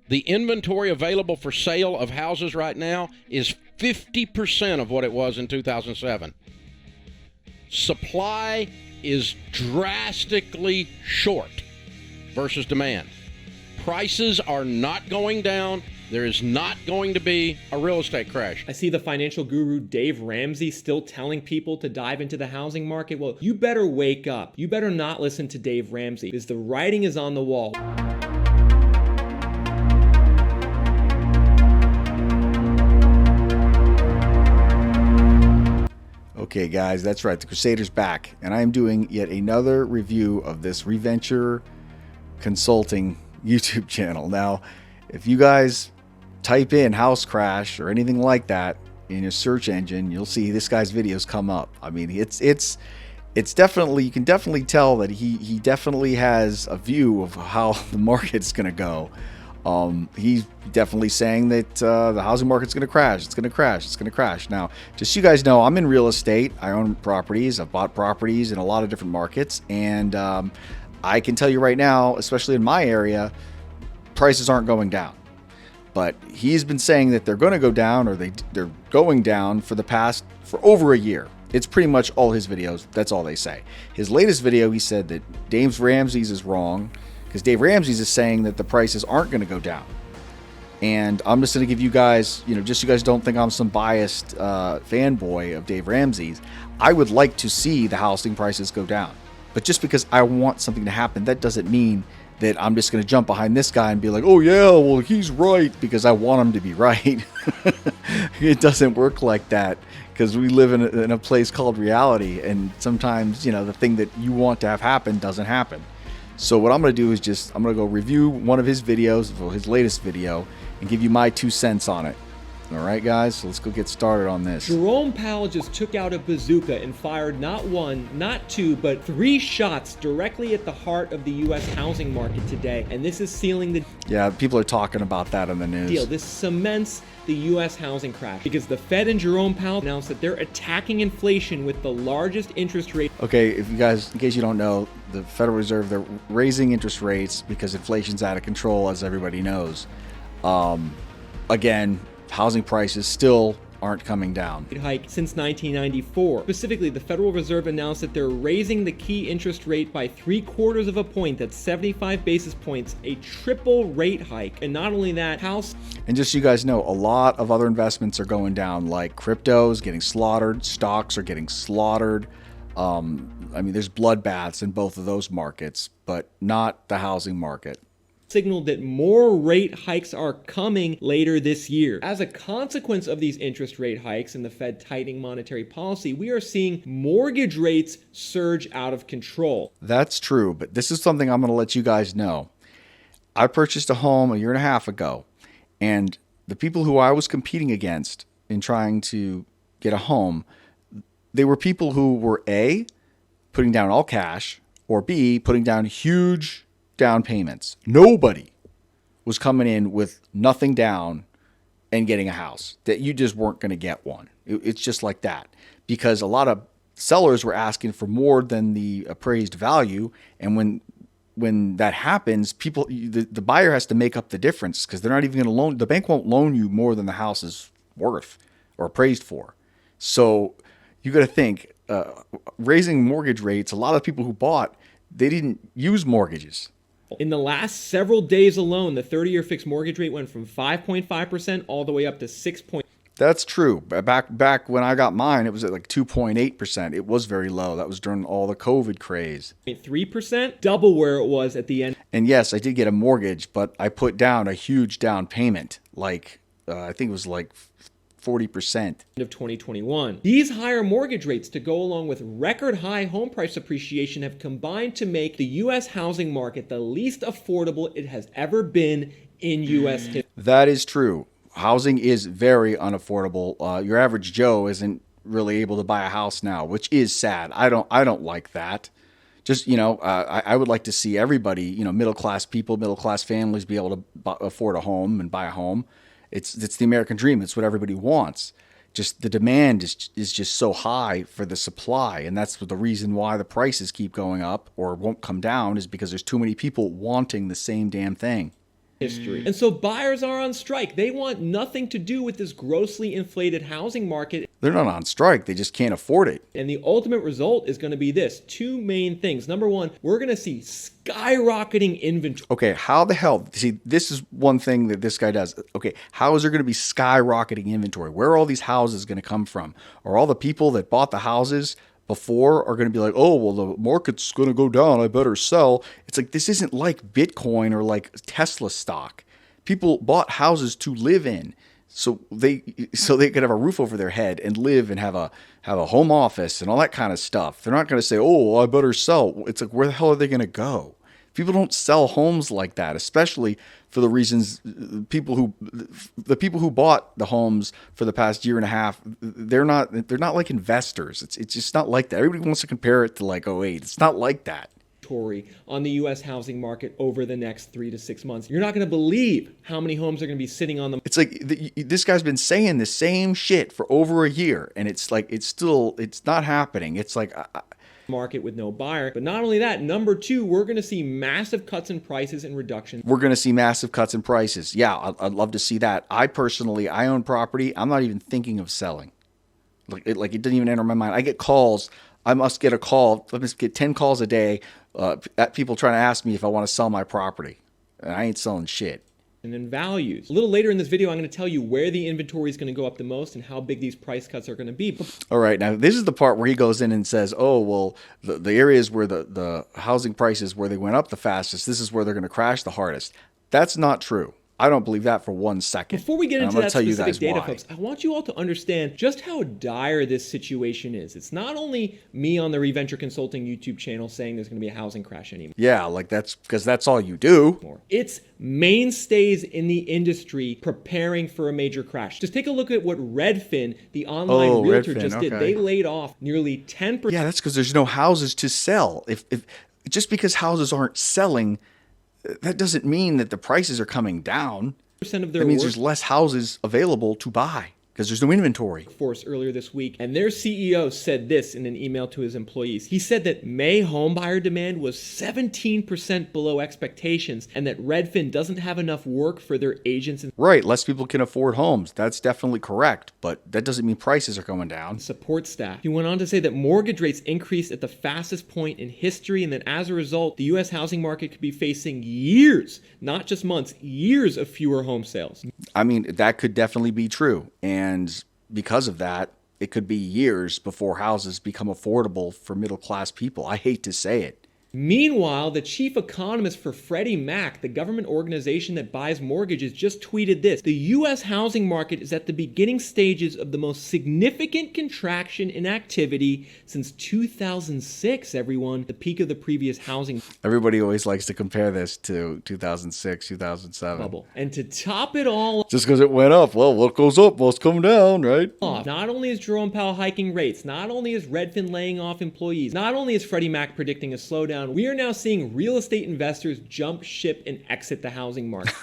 The inventory available for sale of houses right now is 50% of what it was in 2007. Supply is drastically short versus demand. Prices are not going down. There is not going to be a real estate crash. I see the financial guru Dave Ramsey still telling people to dive into the housing market. Well, you better wake up. You better not listen to Dave Ramsey, because the writing is on the wall. Okay, guys, that's right. The Crusader's back, and I am doing yet another review of this Reventure Consulting YouTube channel. Now, if you guys type in house crash or anything like that in your search engine, you'll see this guy's videos come up. I mean, it's definitely, you can definitely tell that he definitely has a view of how the market's going to go. He's definitely saying that the housing market's going to crash. It's going to crash. It's going to crash. Now, just so you guys know, I'm in real estate. I own properties. I've bought properties in a lot of different markets. And I can tell you right now, especially in my area, prices aren't going down. But he's been saying that they're going to go down, or they're going down for over a year. It's pretty much all his videos. That's all they say. His latest video, he said that Dave Ramsey's is wrong, because Dave Ramsey's is saying that the prices aren't going to go down. And I'm just going to give you guys, just so you guys don't think I'm some biased fanboy of Dave Ramsey's, I would like to see the housing prices go down. But just because I want something to happen, that doesn't mean that I'm just going to jump behind this guy and be like, oh yeah, well, he's right, because I want him to be right. It doesn't work like that, because we live in a place called reality, and sometimes, the thing that you want to have happen doesn't happen. So what I'm going to do is I'm going to go review one of his videos, his latest video, and give you my 2 cents on it. All right, guys, so let's go get started on this. Jerome Powell just took out a bazooka and fired not one, not two, but 3 shots directly at the heart of the U.S. housing market today. And this is sealing the Yeah, people are talking about that in the news. deal. This cements the U.S. housing crash, because the Fed and Jerome Powell announced that they're attacking inflation with the largest interest rate. Okay, if you guys, in case you don't know, the Federal Reserve, they're raising interest rates because inflation's out of control, as everybody knows. Again, housing prices still aren't coming down. Hike since 1994. Specifically, the Federal Reserve announced that they're raising the key interest rate by 3/4 of a point. That's 75 basis points, a triple rate hike. And not only that, And just so you guys know, a lot of other investments are going down, like cryptos getting slaughtered, stocks are getting slaughtered. I mean, there's bloodbaths in both of those markets, but not the housing market. signaled that more rate hikes are coming later this year. As a consequence of these interest rate hikes and the Fed tightening monetary policy, we are seeing mortgage rates surge out of control. That's true, but this is something I'm going to let you guys know. I purchased a home 1.5 years ago, and the people who I was competing against in trying to get a home, they were people who were A, putting down all cash, or B, putting down huge down payments. Nobody was coming in with nothing down and getting a house. That you just weren't going to get one. It's just like that. Because a lot of sellers were asking for more than the appraised value, and when that happens, the buyer has to make up the difference, because they're not even going to loan. The bank won't loan you more than the house is worth or appraised for. So you got to think, raising mortgage rates. A lot of people who bought, they didn't use mortgages. In the last several days alone, the 30-year fixed mortgage rate went from 5.5% all the way up to 6%. That's true. Back when I got mine, it was at like 2.8%. It was very low. That was during all the COVID craze. 3%, double where it was at the end. And yes, I did get a mortgage, but I put down a huge down payment. Like, I think it was like 40%. Of 2021. These higher mortgage rates, to go along with record high home price appreciation, have combined to make the U.S. housing market the least affordable it has ever been in U.S. history. That is true. Housing is very unaffordable. Your average Joe isn't really able to buy a house now, which is sad. I don't like that. Just, I would like to see everybody, middle-class people, middle-class families be able to afford a home and buy a home. It's the American dream. It's what everybody wants. Just the demand is just so high for the supply, and that's the reason why the prices keep going up or won't come down, is because there's too many people wanting the same damn thing. history. And so buyers are on strike. They want nothing to do with this grossly inflated housing market. They're not on strike. They just can't afford it. And the ultimate result is going to be this. Two main things. Number one, we're going to see skyrocketing inventory. Okay, how the hell? See, this is one thing that this guy does. Okay, how is there going to be skyrocketing inventory? Where are all these houses going to come from? Are all the people that bought the houses before are going to be like, oh, well, the market's going to go down, I better sell? It's like, this isn't like Bitcoin or like Tesla stock. People bought houses to live in, so they could have a roof over their head and live and have a home office and all that kind of stuff. They're not going to say, oh, well, I better sell. It's like, where the hell are they going to go? People don't sell homes like that, especially for the reasons the people who bought the homes for the past year and a half, they're not like investors. It's just not like that. Everybody wants to compare it to like '08. It's not like that. On the U.S. housing market over the next 3 to 6 months. You're not going to believe how many homes are going to be sitting on them. It's like this guy's been saying the same shit for over a year, and it's like it's not happening. It's like market with no buyer. But not only that, number two, we're going to see massive cuts in prices and reductions. We're going to see massive cuts in prices. Yeah, I'd love to see that. I own property. I'm not even thinking of selling. Like it didn't even enter my mind. I get calls. I must get a call. I must get 10 calls a day at people trying to ask me if I want to sell my property. And I ain't selling shit. And then values. A little later in this video, I'm going to tell you where the inventory is going to go up the most and how big these price cuts are going to be. All right. Now, this is the part where he goes in and says, oh, well, the areas where the housing prices where they went up the fastest, this is where they're going to crash the hardest. That's not true. I don't believe that for 1 second. Before we get into that specific data, folks, I want you all to understand just how dire this situation is. It's not only me on the Reventure Consulting YouTube channel saying there's going to be a housing crash anymore. Yeah, like that's because that's all you do. It's mainstays in the industry preparing for a major crash. Just take a look at what Redfin, the online realtor, just did. They laid off nearly 10%. Yeah, that's because there's no houses to sell. If just because houses aren't selling, that doesn't mean that the prices are coming down. Of that means there's less houses available to buy because there's no inventory. Force earlier this week, and their CEO said this in an email to his employees. He said that May homebuyer demand was 17% below expectations and that Redfin doesn't have enough work for their agents. Right, less people can afford homes. That's definitely correct, but that doesn't mean prices are going down. Support staff. He went on to say that mortgage rates increased at the fastest point in history and that as a result, the U.S. housing market could be facing years, not just months, years of fewer home sales. I mean, that could definitely be true. And because of that, it could be years before houses become affordable for middle-class people. I hate to say it. Meanwhile, the chief economist for Freddie Mac, the government organization that buys mortgages, just tweeted this. The U.S. housing market is at the beginning stages of the most significant contraction in activity since 2006, everyone, the peak of the previous housing. Everybody always likes to compare this to 2006, 2007. Bubble. And to top it all, just because it went up, well, what goes up must come down, right? Not only is Jerome Powell hiking rates, not only is Redfin laying off employees, not only is Freddie Mac predicting a slowdown, we are now seeing real estate investors jump ship and exit the housing market.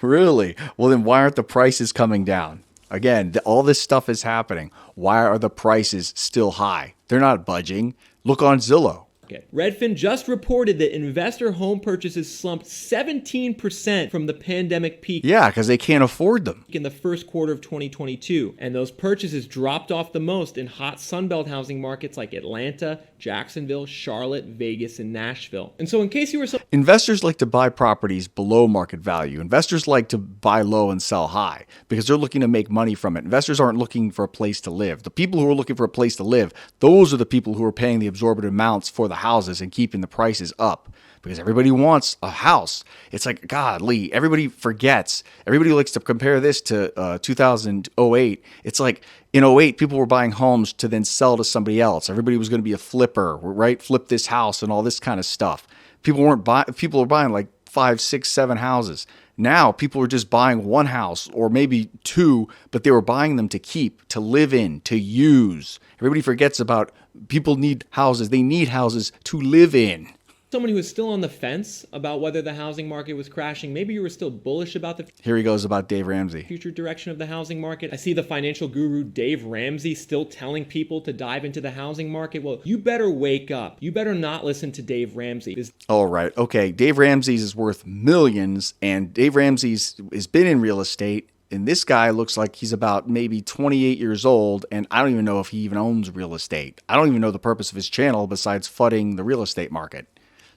Really? Well, then why aren't the prices coming down? Again, all this stuff is happening. Why are the prices still high? They're not budging. Look on Zillow. Redfin just reported that investor home purchases slumped 17% from the pandemic peak. Yeah, because they can't afford them. In the first quarter of 2022. And those purchases dropped off the most in hot Sunbelt housing markets like Atlanta, Jacksonville, Charlotte, Vegas, and Nashville. And so in case you were... Investors like to buy properties below market value. Investors like to buy low and sell high because they're looking to make money from it. Investors aren't looking for a place to live. The people who are looking for a place to live, those are the people who are paying the exorbitant amounts for the houses and keeping the prices up because everybody wants a house. It's like, godly, everybody forgets. Everybody likes to compare this to 2008. It's like in '08, people were buying homes to then sell to somebody else. Everybody was going to be a flipper, right? Flip this house and all this kind of stuff. People were buying like 5, 6, 7 houses. Now people are just buying one house or maybe two, but they were buying them to keep, to live in, to use. Everybody forgets about people need houses. They need houses to live in. Someone who is still on the fence about whether the housing market was crashing, maybe you were still bullish about the Here he goes about Dave Ramsey. future direction of the housing market. I see the financial guru Dave Ramsey still telling people to dive into the housing market. Well, you better wake up. You better not listen to Dave Ramsey. All right. Okay. Dave Ramsey's is worth millions, and Dave Ramsey's has been in real estate. And this guy looks like he's about maybe 28 years old, and I don't even know if he even owns real estate. I don't even know the purpose of his channel besides fudding the real estate market.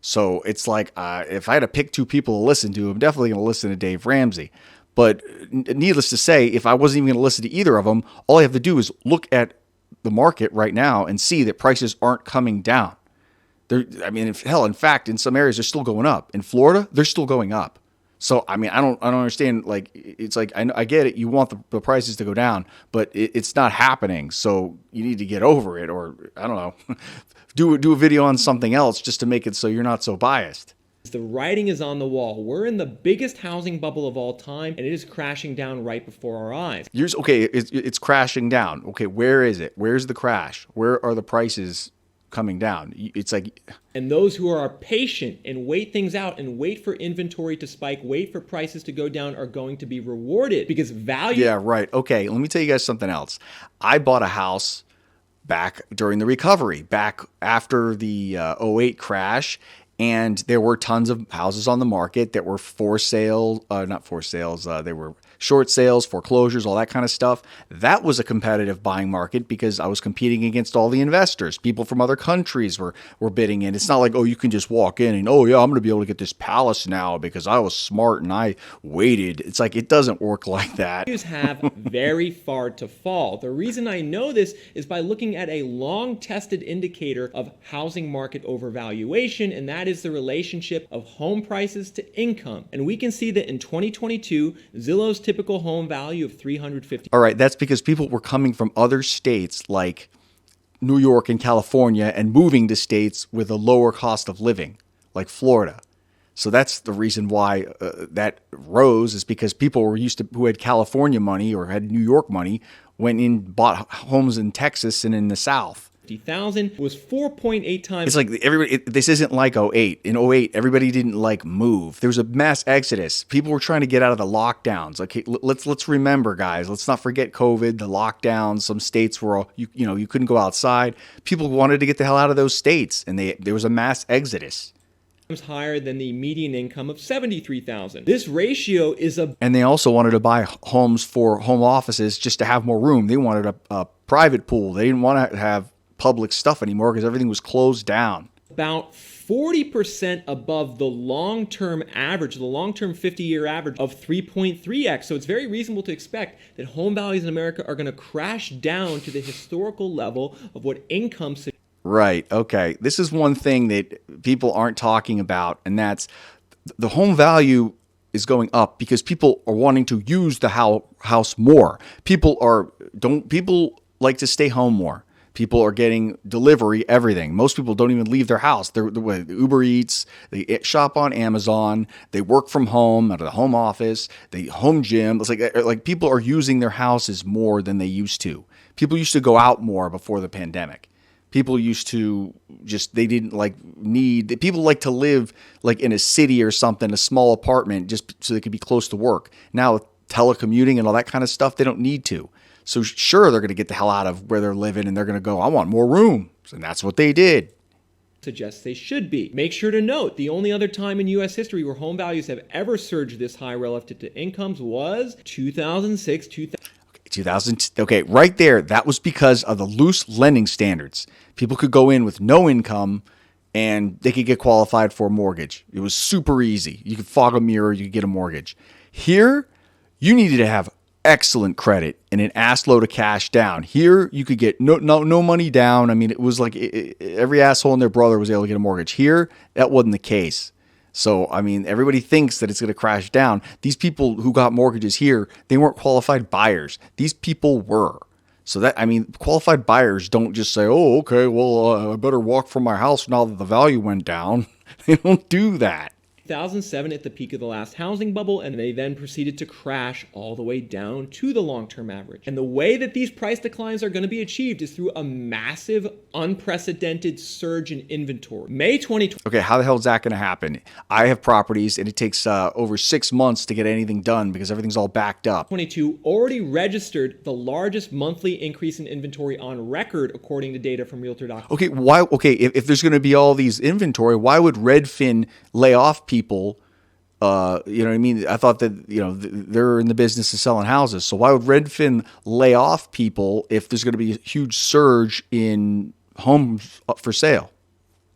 So it's like, if I had to pick two people to listen to, I'm definitely going to listen to Dave Ramsey. But needless to say, if I wasn't even going to listen to either of them, all I have to do is look at the market right now and see that prices aren't coming down. In fact, in some areas, they're still going up. In Florida, they're still going up. So, I don't understand. Like, it's like, I get it. You want the prices to go down, but it's not happening. So you need to get over it, or I don't know, do a video on something else just to make it so you're not so biased. The writing is on the wall. We're in the biggest housing bubble of all time, and it is crashing down right before our eyes. It's crashing down. Okay, where is it? Where's the crash? Where are the prices coming down? It's like, and those who are patient and wait things out and wait for inventory to spike, wait for prices to go down, are going to be rewarded because value. Yeah, right. Okay, let me tell you guys something else. I bought a house back during the recovery, back after the 08 crash, and there were tons of houses on the market that were not for sales. They were short sales, foreclosures, all that kind of stuff. That was a competitive buying market because I was competing against all the investors. People from other countries were bidding in. It's not like, oh, you can just walk in and, oh, yeah, I'm going to be able to get this palace now because I was smart and I waited. It's like, it doesn't work like that. Values have very far to fall. The reason I know this is by looking at a long-tested indicator of housing market overvaluation, and that is the relationship of home prices to income. And we can see that in 2022, Zillow's typical home value of $350. All right, that's because people were coming from other states like New York and California and moving to states with a lower cost of living, like Florida. So that's the reason why that rose, is because people were who had California money or had New York money, went in, bought homes in Texas and in the South. 50,000 was 4.8 times. It's like this isn't like 08. In 08, everybody didn't move. There was a mass exodus. People were trying to get out of the lockdowns. Okay, let's remember, guys. Let's not forget COVID, the lockdowns. Some states were you couldn't go outside. People wanted to get the hell out of those states, and there was a mass exodus. Higher than the median income of 73,000. This ratio is and they also wanted to buy homes for home offices just to have more room. They wanted a private pool. They didn't want to have public stuff anymore because everything was closed down. About 40% above the long-term average, the long-term 50-year average of 3.3x. So it's very reasonable to expect that home values in America are going to crash down to the historical level of what income. Right. Okay. This is one thing that people aren't talking about, and that's the home value is going up because people are wanting to use the house more. People like to stay home more. People are getting delivery, everything. Most people don't even leave their house. They're Uber Eats, they shop on Amazon, they work from home, out of the home office, they home gym. It's like people are using their houses more than they used to. People used to go out more before the pandemic. People used to people like to live like in a city or something, a small apartment, just so they could be close to work. Now with telecommuting and all that kind of stuff, they don't need to. So sure, they're going to get the hell out of where they're living and they're going to go, I want more room. And that's what they did. Suggests they should be. Make sure to note, the only other time in U.S. history where home values have ever surged this high relative to incomes was 2006, 2000. Okay, right there, that was because of the loose lending standards. People could go in with no income and they could get qualified for a mortgage. It was super easy. You could fog a mirror, you could get a mortgage. Here, you needed to have excellent credit and an ass load of cash down. Here, you could get no money down. I mean, it was like every asshole and their brother was able to get a mortgage. Here, that wasn't the case. So, I mean, everybody thinks that it's going to crash down. These people who got mortgages here, they weren't qualified buyers. These people were. So that, I mean, qualified buyers don't just say, oh, okay, well, I better walk from my house now that the value went down. They don't do that. 2007 at the peak of the last housing bubble, and they then proceeded to crash all the way down to the long-term average. And the way that these price declines are going to be achieved is through a massive, unprecedented surge in inventory. May 2020. Okay, how the hell is that going to happen? I have properties, and it takes over 6 months to get anything done because everything's all backed up. 22 already registered the largest monthly increase in inventory on record, according to data from Realtor.com. Okay, why? Okay, if there's going to be all these inventory, why would Redfin lay off people? You know what I mean? I thought that, you know, they're in the business of selling houses. So why would Redfin lay off people if there's going to be a huge surge in homes up for sale?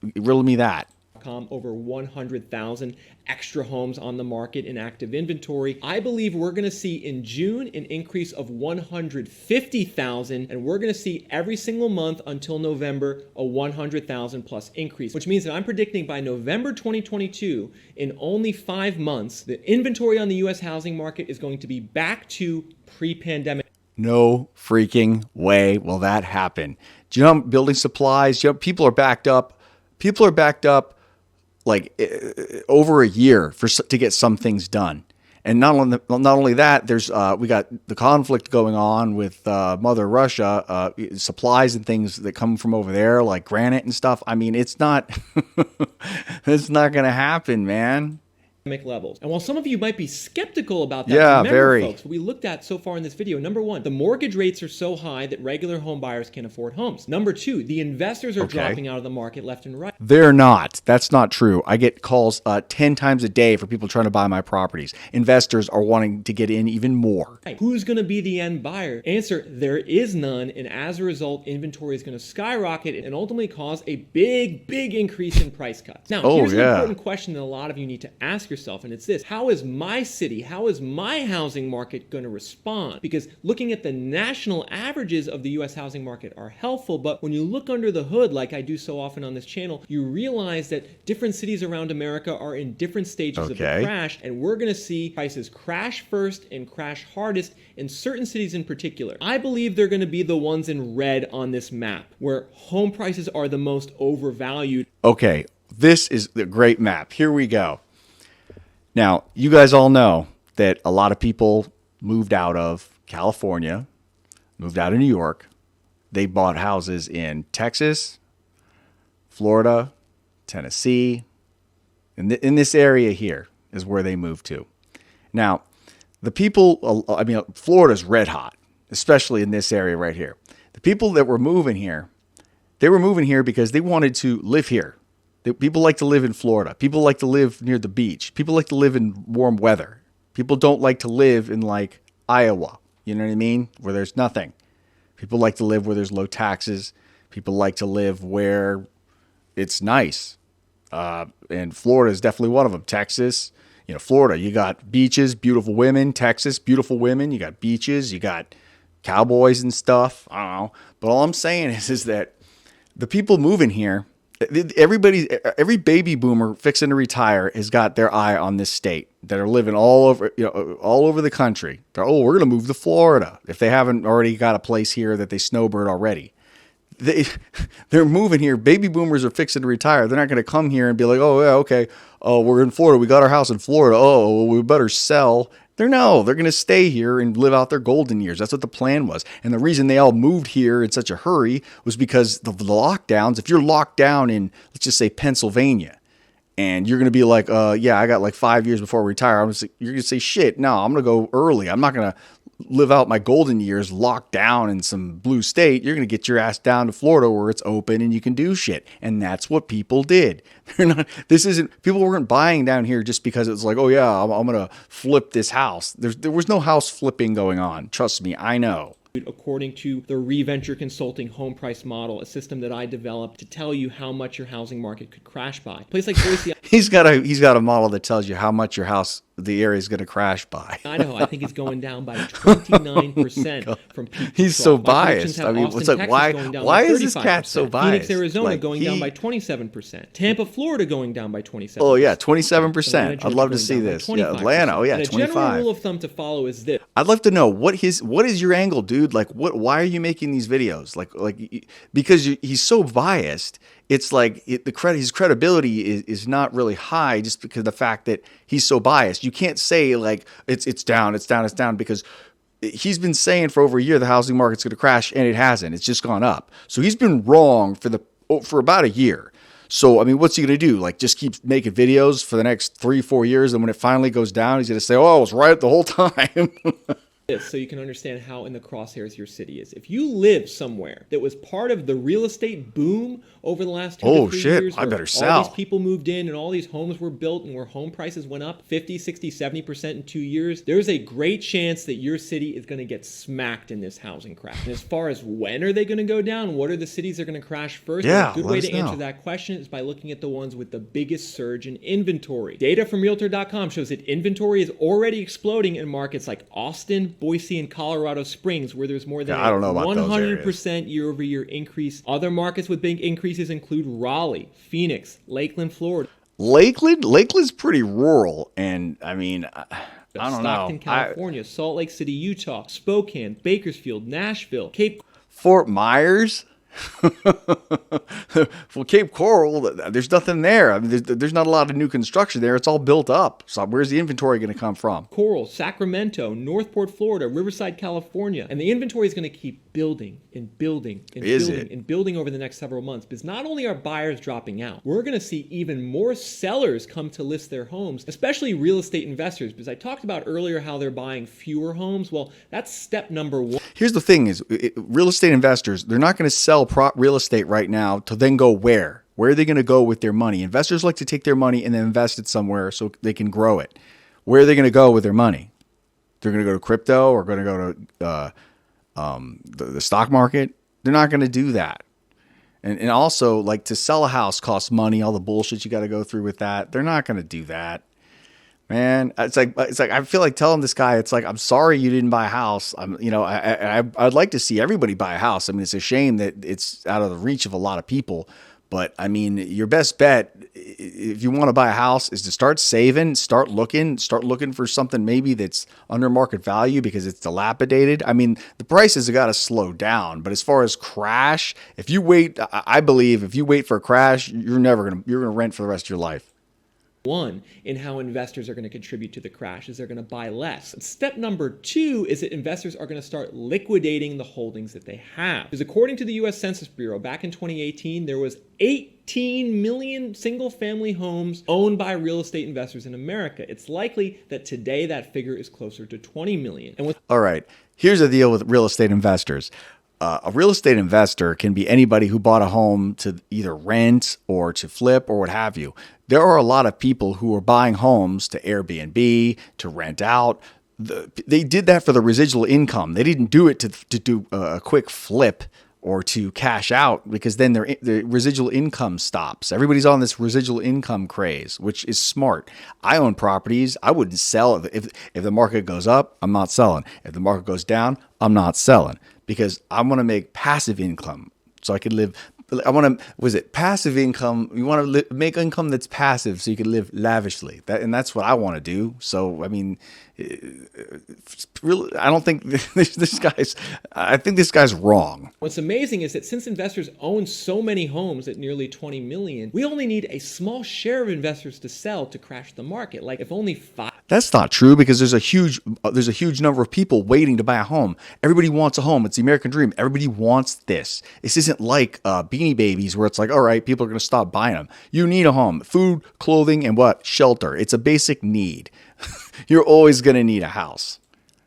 Riddle me that. Over 100,000 extra homes on the market in active inventory. I believe we're going to see in June an increase of 150,000, and we're going to see every single month until November a 100,000 plus increase, which means that I'm predicting by November 2022, in only 5 months, the inventory on the U.S. housing market is going to be back to pre-pandemic. No freaking way will that happen. Do you know building supplies? You know, people are backed up. People are backed up like over a year to get some things done. And not only that, there's we got the conflict going on with Mother Russia, supplies and things that come from over there, like granite and stuff. I mean, it's not it's not going to happen, man. Levels. And while some of you might be skeptical about that, yeah, remember, very. folks, what we looked at so far in this video, number one, the mortgage rates are so high that regular home buyers can't afford homes. Number two, the investors are dropping out of the market left and right. They're not. That's not true. I get calls 10 times a day for people trying to buy my properties. Investors are wanting to get in even more. Who's going to be the end buyer? Answer, there is none. And as a result, inventory is going to skyrocket and ultimately cause a big, big increase in price cuts. Now, here's an important question that a lot of you need to ask yourself, and it's this: how is my city, how is my housing market going to respond? Because looking at the national averages of the U.S. housing market are helpful, but when you look under the hood, like I do so often on this channel, you realize that different cities around America are in different stages of the crash, and we're going to see prices crash first and crash hardest in certain cities in particular. I believe they're going to be the ones in red on this map, where home prices are the most overvalued. Okay, this is the great map. Here we go. Now, you guys all know that a lot of people moved out of California, moved out of New York. They bought houses in Texas, Florida, Tennessee. In this area here is where they moved to. Now, the people, I mean, Florida's red hot, especially in this area right here. The people that were moving here, they were moving here because they wanted to live here. People like to live in Florida. People like to live near the beach. People like to live in warm weather. People don't like to live in like Iowa, you know what I mean, where there's nothing. People like to live where there's low taxes. People like to live where it's nice. And Florida is definitely one of them. Texas, you know, Florida, you got beaches, beautiful women. Texas, beautiful women. You got beaches. You got cowboys and stuff. I don't know. But all I'm saying is that the people moving here, every baby boomer fixing to retire has got their eye on this state, that are living all over, you know, all over the country. They're, oh, we're going to move to Florida if they haven't already got a place here that they snowbird already. They're moving here. Baby boomers are fixing to retire. They're not going to come here and be like, oh, yeah, okay. Oh, we're in Florida. We got our house in Florida. Oh, well, we better sell. They're going to stay here and live out their golden years. That's what the plan was. And the reason they all moved here in such a hurry was because the lockdowns. If you're locked down in, let's just say, Pennsylvania, and you're going to be like, yeah, I got like 5 years before I retire. You're going to say, shit, no, I'm going to go early. I'm not going to live out my golden years locked down in some blue state. You're going to get your ass down to Florida where it's open and you can do shit. And that's what people did. People weren't buying down here just because it's like, oh yeah, I'm going to flip this house. There was no house flipping going on. Trust me, I know. According to the Reventure Consulting home price model, a system that I developed to tell you how much your housing market could crash by. A place like Boise, he's got a model that tells you how much your house, the area is going to crash by. Idaho, I think, is going down by 29% from peak. He's so biased. I mean, what's like, why is this cat so biased? Phoenix, Arizona, like, going down by 27%. Tampa, Florida, going down by 27%. Oh yeah, 27%. I'd love to see this. Yeah, Atlanta. Oh yeah, and 25. A general rule of thumb to follow is this. I'd love to know what is your angle, dude? Like, why are you making these videos? Like because he's so biased, it's like his credibility is not really high just because of the fact that he's so biased. You can't say like it's down, because he's been saying for over a year the housing market's going to crash, and it hasn't. It's just gone up. So he's been wrong for about a year. So, I mean, what's he going to do? Like, just keep making videos for the next 3-4 years, and when it finally goes down, he's going to say, oh, I was right the whole time. So you can understand how in the crosshairs your city is. If you live somewhere that was part of the real estate boom over the last 2 to 3 years, I better sell. All these people moved in and all these homes were built and where home prices went up 50, 60, 70% in 2 years, there's a great chance that your city is going to get smacked in this housing crash. And as far as when are they going to go down, what are the cities that are going to crash first? Yeah, a good way to answer that question is by looking at the ones with the biggest surge in inventory. Data from Realtor.com shows that inventory is already exploding in markets like Austin, Boise, and Colorado Springs, where there's more than I don't know about 100% year-over-year increase. Other markets with big increases include Raleigh, Phoenix, Lakeland, Florida. Lakeland's pretty rural, and I mean, I don't Stockton, know. California, Salt Lake City, Utah, Spokane, Bakersfield, Nashville, Cape Fort Myers. Well, Cape Coral, there's nothing there. I mean, there's not a lot of new construction there. It's all built up. So where's the inventory going to come from? Coral, Sacramento, Northport, Florida, Riverside, California. And the inventory is going to keep building and building and building and building over the next several months. Because not only are buyers dropping out, we're going to see even more sellers come to list their homes, especially real estate investors. Because I talked about earlier how they're buying fewer homes. Well, that's step number one. Here's the thing is, real estate investors, they're not going to sell real estate right now to then go where? Where are they going to go with their money? Investors like to take their money and then invest it somewhere so they can grow it. Where are they going to go with their money? They're going to go to crypto or going to go to the stock market? They're not going to do that. And also, like, to sell a house costs money, all the bullshit you got to go through with that. They're not going to do that. Man, it's like I feel like telling this guy, it's like, I'm sorry you didn't buy a house. I'd like to see everybody buy a house. I mean, it's a shame that it's out of the reach of a lot of people. But I mean, your best bet, if you want to buy a house, is to start saving, start looking for something maybe that's under market value because it's dilapidated. I mean, the prices have got to slow down. But as far as crash, if you wait, I believe if you wait for a crash, you're going to rent for the rest of your life. One, in how investors are going to contribute to the crash is they're going to buy less. Step number two is that investors are going to start liquidating the holdings that they have. Because according to the U.S. Census Bureau, back in 2018, there was 18 million single-family homes owned by real estate investors in America. It's likely that today that figure is closer to 20 million. All right, here's the deal with real estate investors. A real estate investor can be anybody who bought a home to either rent or to flip or what have you. There are a lot of people who are buying homes to Airbnb, to rent out. They did that for the residual income. They didn't do it to do a quick flip or to cash out, because then their residual income stops. Everybody's on this residual income craze, which is smart. I own properties. I wouldn't sell. If the market goes up, I'm not selling. If the market goes down, I'm not selling, because I want to make passive income so I can live. I want to, passive income? You want to make income that's passive so you can live lavishly. And that's what I want to do. So, I mean, really, I don't think I think this guy's wrong. What's amazing is that since investors own so many homes at nearly 20 million, we only need a small share of investors to sell to crash the market. Like if only 5. That's not true, because there's a huge number of people waiting to buy a home. Everybody wants a home. It's the American dream. Everybody wants this. This isn't like Beanie Babies where it's like, all right, people are going to stop buying them. You need a home, food, clothing, and what? Shelter. It's a basic need. You're always going to need a house.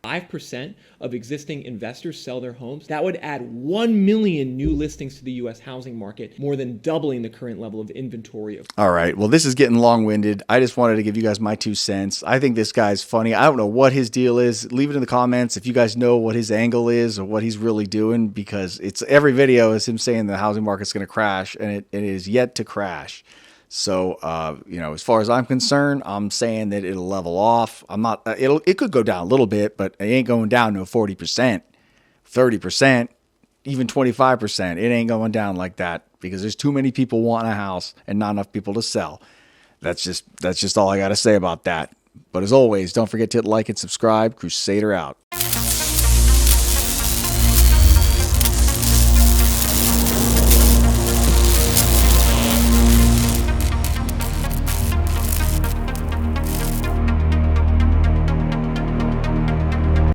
5% of existing investors sell their homes. That would add 1 million new listings to the U.S. housing market, more than doubling the current level of inventory. All right. Well, this is getting long-winded. I just wanted to give you guys my 2 cents. I think this guy's funny. I don't know what his deal is. Leave it in the comments if you guys know what his angle is or what he's really doing, because it's every video is him saying the housing market's going to crash, and it is yet to crash. So, as far as I'm concerned, I'm saying that it'll level off. It could go down a little bit, but it ain't going down to 40%, 30%, even 25%. It ain't going down like that, because there's too many people wanting a house and not enough people to sell. That's just all I got to say about that. But as always, don't forget to hit like and subscribe. Crusader out.